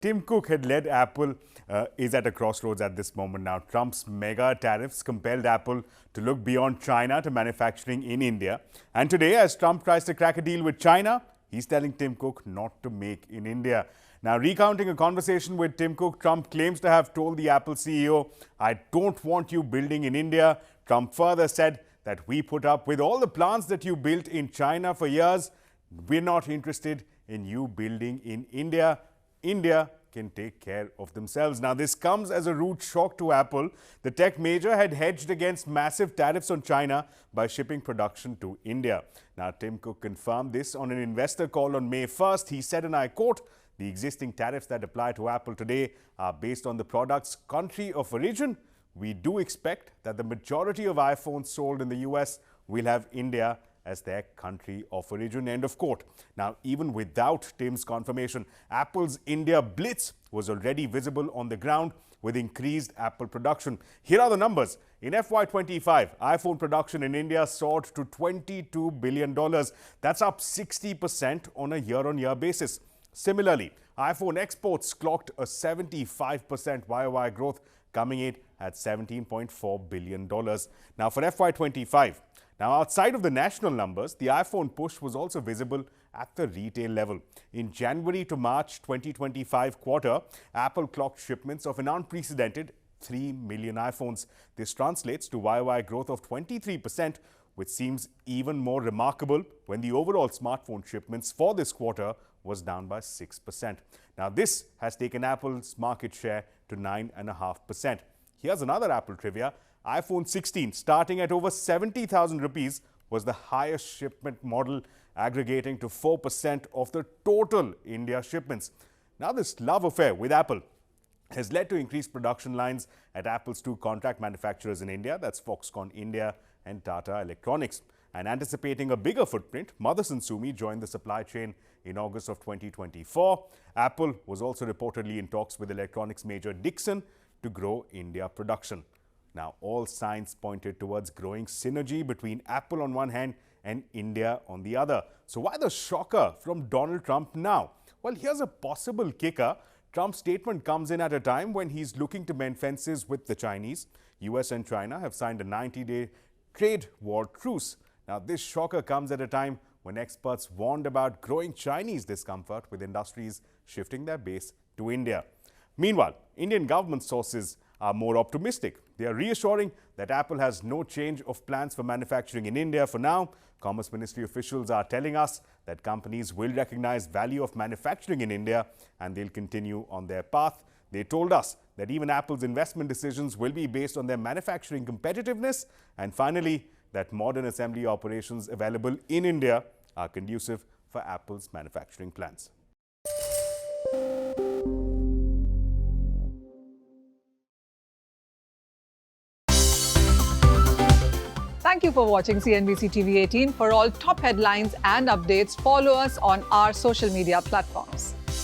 Tim Cook had led Apple is at a crossroads at this moment now. Trump's mega tariffs compelled Apple to look beyond China to manufacturing in India. And today, as Trump tries to crack a deal with China, he's telling Tim Cook not to make in India. Now, recounting a conversation with Tim Cook, Trump claims to have told the Apple CEO, "I don't want you building in India." Trump further said that we put up with all the plants that you built in China for years. We're not interested in you building in India. India can take care of themselves. Now, this comes as a rude shock to Apple. The tech major had hedged against massive tariffs on China by shipping production to India. Now, Tim Cook confirmed this on an investor call on May 1st. He said, and I quote, "The existing tariffs that apply to Apple today are based on the product's country of origin. We do expect that the majority of iPhones sold in the US will have India as their country of origin," end of quote. Now, even without Tim's confirmation, Apple's India blitz was already visible on the ground with increased Apple production. Here are the numbers. In FY25, iPhone production in India soared to $22 billion. That's up 60% on a year-on-year basis. Similarly, iPhone exports clocked a 75% YOY growth, coming in at $17.4 billion. Now, for FY25, now, outside of the national numbers, the iPhone push was also visible at the retail level. In January to March 2025 quarter, Apple clocked shipments of an unprecedented 3 million iPhones. This translates to YOY growth of 23%, which seems even more remarkable when the overall smartphone shipments for this quarter was down by 6%. Now, this has taken Apple's market share to 9.5%. Here's another Apple trivia. iPhone 16, starting at over 70,000 rupees, was the highest shipment model, aggregating to 4% of the total India shipments. Now, this love affair with Apple has led to increased production lines at Apple's two contract manufacturers in India, that's Foxconn India and Tata Electronics. And anticipating a bigger footprint, Motherson Sumi joined the supply chain in August of 2024. Apple was also reportedly in talks with electronics major Dixon to grow India production. Now, all signs pointed towards growing synergy between Apple on one hand and India on the other. So why the shocker from Donald Trump now? Well, here's a possible kicker. Trump's statement comes in at a time when he's looking to mend fences with the Chinese. US and China have signed a 90-day trade war truce. Now, this shocker comes at a time when experts warned about growing Chinese discomfort with industries shifting their base to India. Meanwhile, Indian government sources are more optimistic. They are reassuring that Apple has no change of plans for manufacturing in India for now. Commerce Ministry officials are telling us that companies will recognize value of manufacturing in India and they'll continue on their path. They told us that even Apple's investment decisions will be based on their manufacturing competitiveness. And finally, that modern assembly operations available in India are conducive for Apple's manufacturing plans. Thank you for watching CNBC TV 18. For all top headlines and updates, follow us on our social media platforms.